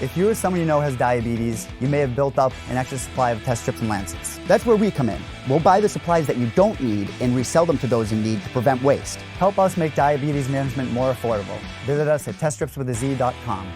If you or someone you know has diabetes, you may have built up an extra supply of test strips and lancets. That's where we come in. We'll buy the supplies that you don't need and resell them to those in need to prevent waste. Help us make diabetes management more affordable. Visit us at teststripswithaz.com.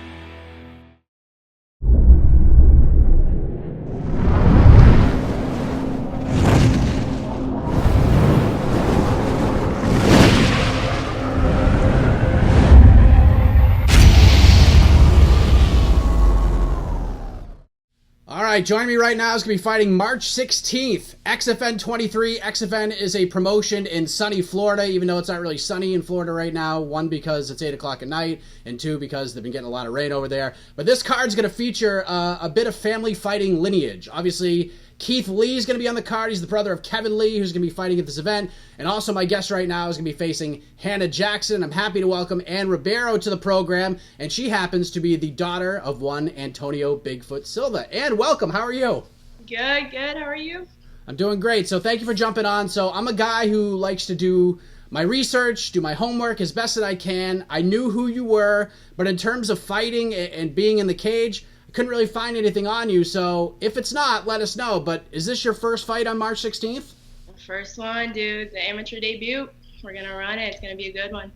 All right, joining me right now is going to be fighting March 16th, XFN 23. XFN is a promotion in sunny Florida, even though it's not really sunny in Florida right now. One, because it's 8 o'clock at night, and two, because they've been getting a lot of rain over there. But this card's going to feature a bit of family fighting lineage. Obviously, Keith Lee is going to be on the card. He's the brother of Kevin Lee, who's going to be fighting at this event. And also my guest right now is going to be facing Hannah Jackson. I'm happy to welcome Ann Ribeiro to the program, and she happens to be the daughter of one Antonio Bigfoot Silva. Ann, welcome. How are you? Good. How are you? I'm doing great. So thank you for jumping on. So I'm a guy who likes to do my research, do my homework as best as I can. I knew who you were, but in terms of fighting and being in the cage, I couldn't really find anything on you, so if it's not, let us know. But is this your first fight on March 16th? The first one, dude. The amateur debut. We're going to run it. It's going to be a good one.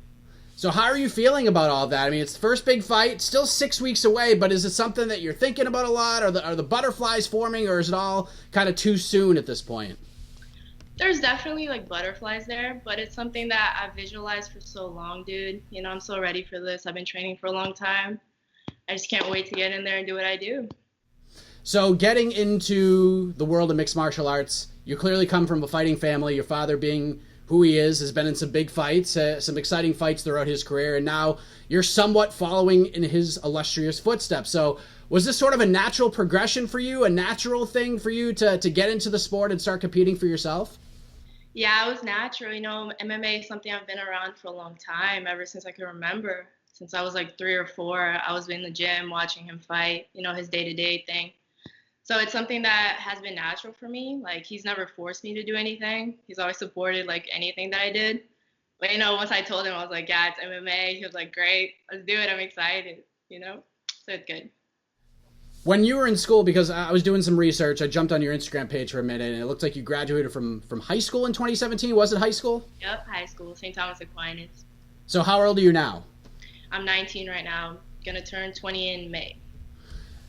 So how are you feeling about all that? I mean, it's the first big fight, still 6 weeks away, but is it something that you're thinking about a lot? Are the butterflies forming, or is it all kind of too soon at this point? There's definitely, butterflies there, but it's something that I've visualized for so long, dude. You know, I'm so ready for this. I've been training for a long time. I just can't wait to get in there and do what I do. So getting into the world of mixed martial arts, you clearly come from a fighting family. Your father, being who he is, has been in some big fights, some exciting fights throughout his career, and now you're somewhat following in his illustrious footsteps. So was this sort of a natural progression for you, a natural thing for you to get into the sport and start competing for yourself? Yeah, it was natural. You know, MMA is something I've been around for a long time, ever since I can remember. Since I was 3 or 4, I was in the gym watching him fight, you know, his day-to-day thing. So it's something that has been natural for me. He's never forced me to do anything. He's always supported, anything that I did. But, you know, once I told him, I was like, yeah, it's MMA. He was like, great, let's do it. I'm excited, you know? So it's good. When you were in school, because I was doing some research, I jumped on your Instagram page for a minute, and it looked like you graduated from high school in 2017. Was it high school? Yep, high school, St. Thomas Aquinas. So how old are you now? I'm 19 right now. Going to turn 20 in May.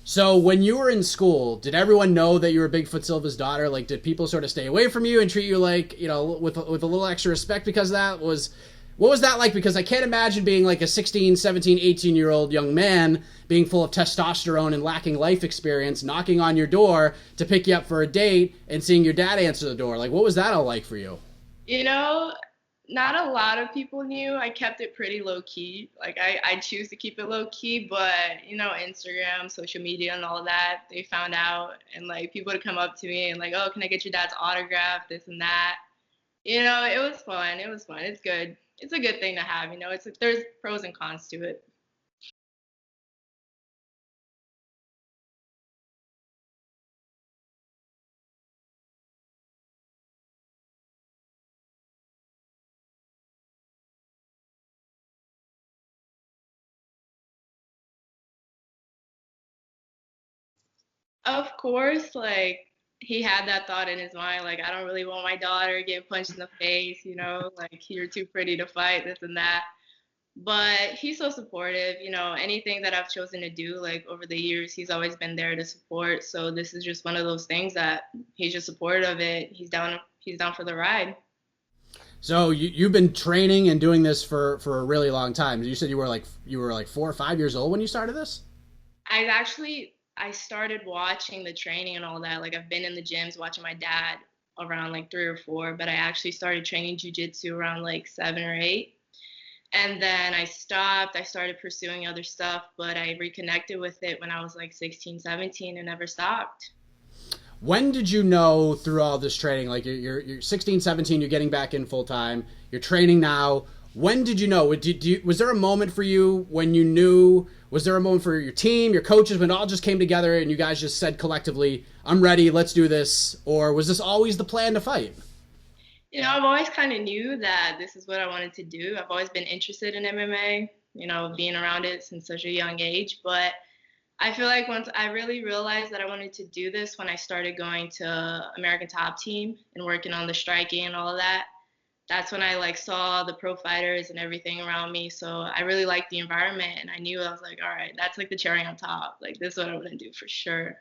So when you were in school, did everyone know that you were Bigfoot Silva's daughter? Did people sort of stay away from you and treat you with a little extra respect because of that? What was that like? Because I can't imagine being a 16, 17, 18-year-old young man being full of testosterone and lacking life experience, knocking on your door to pick you up for a date and seeing your dad answer the door. What was that all like for you? You know, not a lot of people knew. I kept it pretty low-key. I choose to keep it low-key, but, you know, Instagram, social media, and all of that, they found out. And, people would come up to me and, oh, can I get your dad's autograph, this and that. You know, it was fun. It's good. It's a good thing to have, you know. There's pros and cons to it. Of course, he had that thought in his mind, I don't really want my daughter getting punched in the face, you know, you're too pretty to fight, this and that. But he's so supportive, you know, anything that I've chosen to do, over the years, he's always been there to support. So this is just one of those things that he's just supportive of it. He's down for the ride. So you've been training and doing this for a really long time. You said you were 4 or 5 years old when you started this? I started watching the training and all that. I've been in the gyms watching my dad around 3 or 4, but I actually started training jiu-jitsu around 7 or 8. And then I stopped. I started pursuing other stuff, but I reconnected with it when I was 16, 17 and never stopped. When did you know through all this training, you're 16, 17, you're getting back in full time, you're training now. When did you know? Was there a moment for you when you knew? Was there a moment for your team, your coaches, when it all just came together and you guys just said collectively, I'm ready, let's do this? Or was this always the plan to fight? You know, I've always kind of knew that this is what I wanted to do. I've always been interested in MMA, you know, being around it since such a young age. But I feel like once I really realized that I wanted to do this when I started going to American Top Team and working on the striking and all of that. That's when I like saw the pro fighters and everything around me. So I really liked the environment, and I knew I was like, all right, that's like the cherry on top. Like this is what I'm gonna do for sure.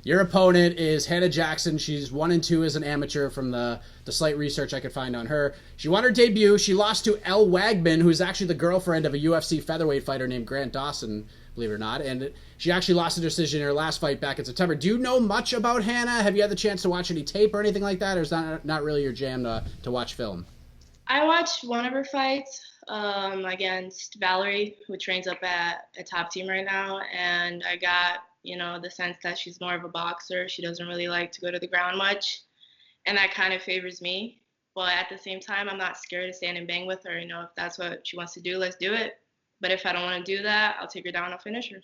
Your opponent is Hannah Jackson. She's 1-2 as an amateur from the slight research I could find on her. She won her debut. She lost to Elle Wagman, who's actually the girlfriend of a UFC featherweight fighter named Grant Dawson, believe it or not. And she actually lost a decision in her last fight back in September. Do you know much about Hannah? Have you had the chance to watch any tape or anything like that, or is that not really your jam to watch film? I watched one of her fights against Valerie, who trains up at Top Team right now, and I got, the sense that she's more of a boxer. She doesn't really like to go to the ground much, and that kind of favors me. But at the same time, I'm not scared to stand and bang with her. If that's what she wants to do, let's do it. But if I don't want to do that, I'll take her down. I'll finish her.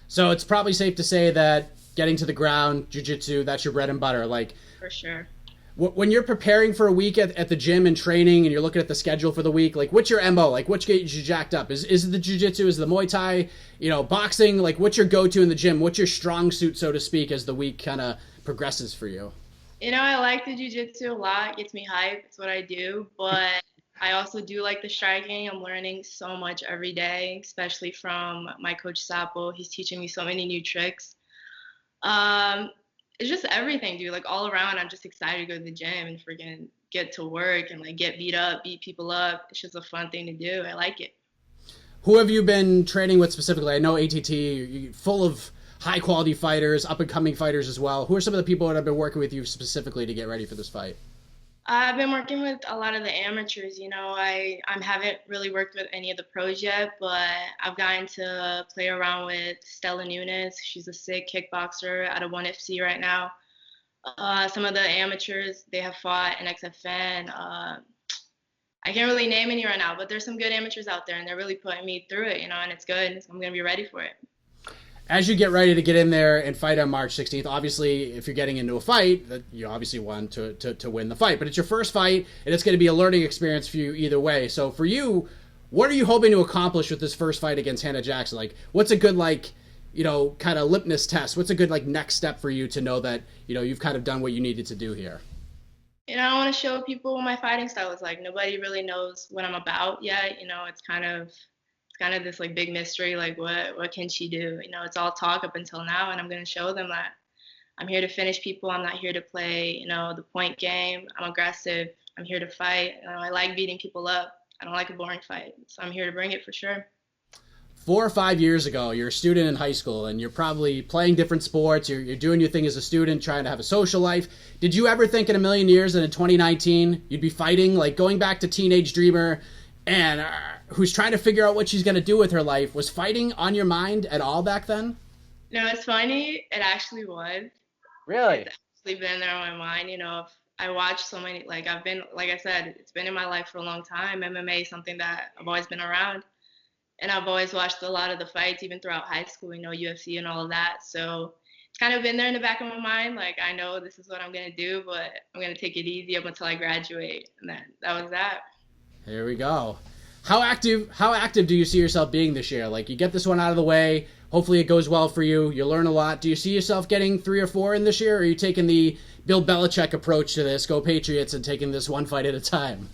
So it's probably safe to say that getting to the ground, jiu-jitsu, that's your bread and butter. Like, For sure. when you're preparing for a week at the gym and training and you're looking at the schedule for the week, like what's your MO? Like what gets you jacked up? Is it the jiu-jitsu? Is it the Muay Thai? Boxing? Like what's your go-to in the gym? What's your strong suit, so to speak, as the week kind of progresses for you? I like the jiu-jitsu a lot. It gets me hyped. It's what I do. But I also do like the striking. I'm learning so much every day, especially from my coach Sapo. He's teaching me so many new tricks. Um, it's just everything, dude. Like all around, I'm just excited to go to the gym and freaking get to work and like get beat up, beat people up. It's just a fun thing to do. I like it. Who have you been training with specifically? I know ATT, you're full of high quality fighters, up and coming fighters as well. Who are some of the people that have been working with you specifically to get ready for this fight? I've been working with a lot of the amateurs. I haven't really worked with any of the pros yet, but I've gotten to play around with Stella Nunes. She's a sick kickboxer out of 1FC right now. Some of the amateurs, they have fought in XFN. I can't really name any right now, but there's some good amateurs out there, and they're really putting me through it, and it's good. I'm going to be ready for it. As you get ready to get in there and fight on March 16th, obviously, if you're getting into a fight, you obviously want to win the fight. But it's your first fight, and it's going to be a learning experience for you either way. So for you, what are you hoping to accomplish with this first fight against Hannah Jackson? Like, what's a good, kind of litmus test? What's a good, next step for you to know that, you've kind of done what you needed to do here? I want to show people what my fighting style is like. Nobody really knows what I'm about yet. It's kind of this like big mystery. Like what can she do? It's all talk up until now, and I'm gonna show them that I'm here to finish people. I'm not here to play, the point game. I'm aggressive. I'm here to fight. I like beating people up. I don't like a boring fight, so I'm here to bring it for sure. 4 or 5 years ago, you're a student in high school and you're probably playing different sports. You're doing your thing as a student, trying to have a social life. Did you ever think in a million years that in 2019 you'd be fighting? Like going back to teenage dreamer and who's trying to figure out what she's going to do with her life. Was fighting on your mind at all back then? No, it's funny. It actually was. Really? It's actually been there on my mind. If I watch so many, like I said, it's been in my life for a long time. MMA is something that I've always been around. And I've always watched a lot of the fights, even throughout high school, UFC and all of that. So it's kind of been there in the back of my mind. Like, I know this is what I'm going to do, but I'm going to take it easy up until I graduate. And then that was that. Here we go. How active do you see yourself being this year? Like, you get this one out of the way. Hopefully it goes well for you. You learn a lot. Do you see yourself getting 3 or 4 in this year? Or are you taking the Bill Belichick approach to this, go Patriots, and taking this one fight at a time?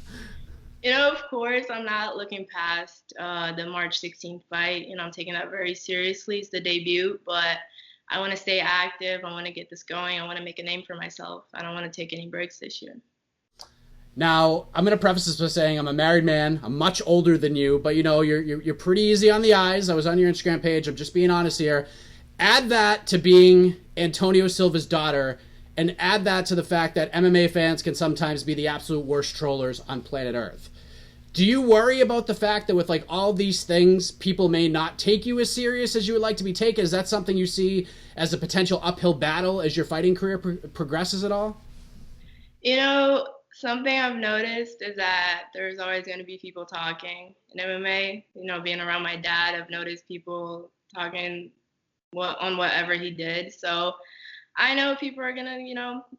Of course, I'm not looking past the March 16th fight. I'm taking that very seriously. It's the debut, but I want to stay active. I want to get this going. I want to make a name for myself. I don't want to take any breaks this year. Now, I'm going to preface this by saying I'm a married man. I'm much older than you, but you're pretty easy on the eyes. I was on your Instagram page. I'm just being honest here. Add that to being Antonio Silva's daughter, and add that to the fact that MMA fans can sometimes be the absolute worst trollers on planet Earth. Do you worry about the fact that with all these things, people may not take you as serious as you would like to be taken? Is that something you see as a potential uphill battle as your fighting career progresses at all? Something I've noticed is that there's always going to be people talking in MMA. Being around my dad, I've noticed people talking on whatever he did. So I know people are gonna,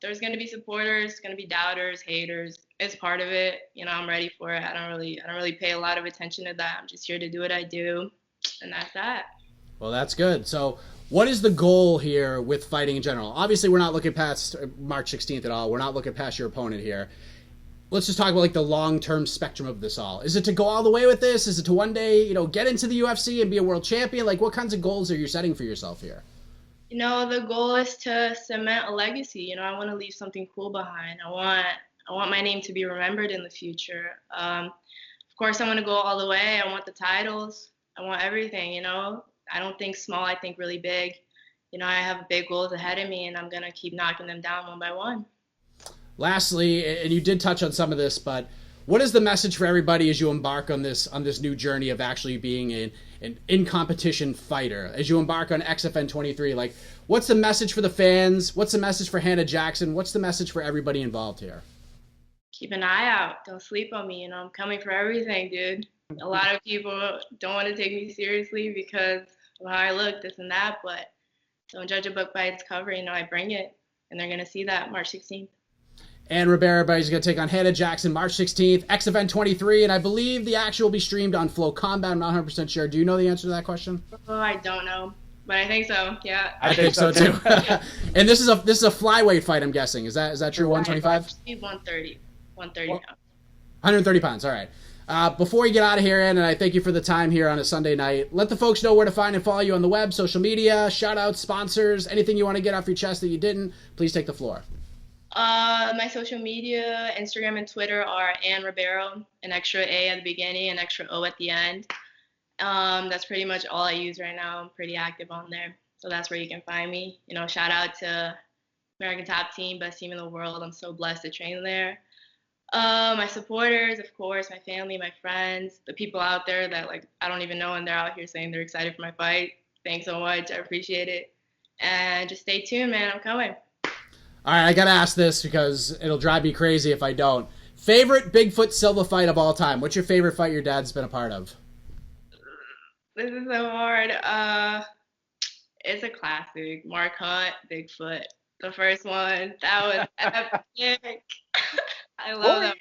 there's gonna be supporters, gonna be doubters, haters. It's part of it. I'm ready for it. I don't really pay a lot of attention to that. I'm just here to do what I do, and that's that. Well, that's good. So what is the goal here with fighting in general? Obviously, we're not looking past March 16th at all. We're not looking past your opponent here. Let's just talk about like the long-term spectrum of this all. Is it to go all the way with this? Is it to one day, you know, get into the UFC and be a world champion? Like, what kinds of goals are you setting for yourself here? You know, the goal is to cement a legacy. You know, I want to leave something cool behind. I want my name to be remembered in the future. Of course, I want to go all the way. I want the titles. I want everything, you know. I don't think small, I think really big. You know, I have big goals ahead of me, and I'm going to keep knocking them down one by one. Lastly, and you did touch on some of this, but what is the message for everybody as you embark on this new journey of actually being an in-competition fighter? As you embark on XFN 23, like, what's the message for the fans? What's the message for Hannah Jackson? What's the message for everybody involved here? Keep an eye out. Don't sleep on me. You know, I'm coming for everything, dude. A lot of people don't want to take me seriously because of how I look, this and that, but don't judge a book by its cover. You know, I bring it, and they're going to see that March 16th. And Ribeiro is going to take on Hannah Jackson March 16th, XFN 23, and I believe the action will be streamed on Flow Combat. I'm not 100% sure. Do you know the answer to that question? Oh, I don't know, but I think so. Yeah. I think so too. And this is a flyweight fight, I'm guessing. Is that true? 125? 130. 130 pounds. 130 pounds. All right. Before you get out of here, Ann, and I thank you for the time here on a Sunday night, let the folks know where to find and follow you on the web, social media, shout outs, sponsors, anything you want to get off your chest that you didn't. Please take the floor. My social media, Instagram and Twitter are Ann Ribeiro, an extra A at the beginning, an extra O at the end. That's pretty much all I use right now. I'm pretty active on there. So that's where you can find me. You know, shout out to American Top Team, best team in the world. I'm so blessed to train there. My supporters, of course, my family, my friends, the people out there that like I don't even know and they're out here saying they're excited for my fight. Thanks so much. I appreciate it. And just stay tuned, man. I'm coming. All right, I got to ask this because it'll drive me crazy if I don't. Favorite BigFoot Silva fight of all time? What's your favorite fight your dad's been a part of? This is so hard. It's a classic. Mark Hunt, BigFoot. The first one. That was epic. I love that.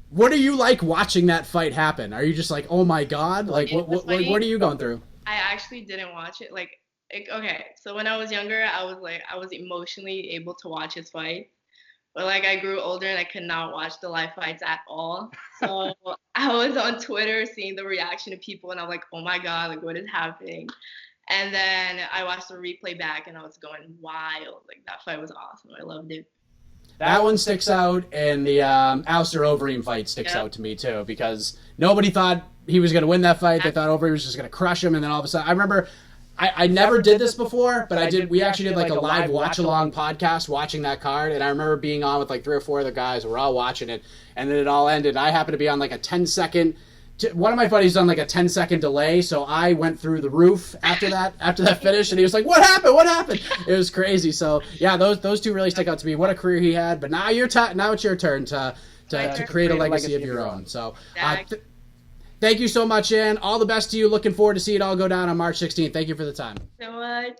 What are you like watching that fight happen? Are you just like, oh my God? Like, what are you going through? I actually didn't watch it. Like, okay, so when I was younger, I was emotionally able to watch his fights. But like I grew older and I could not watch the live fights at all. So I was on Twitter seeing the reaction of people and I'm like, oh my God, like what is happening? And then I watched the replay back and I was going wild. Like that fight was awesome. I loved it. That one sticks out, and the Alistair Overeem fight sticks out to me too, because nobody thought he was going to win that fight. They thought Overeem was just going to crush him, and then all of a sudden, I remember I never did this before, but we actually did like a live watch-along podcast watching that card, and I remember being on with like 3 or 4 other guys. We're all watching it, and then it all ended. I happened to be on like a 10-second. One of my buddies done like a 10-second delay, so I went through the roof after that finish, and he was like, "What happened? What happened?" It was crazy. So yeah, those two really stick out to me. What a career he had! But now now it's your turn to create a legacy of your own. So thank you so much, Ann. All the best to you. Looking forward to see it all go down on March 16th. Thank you for the time. So much.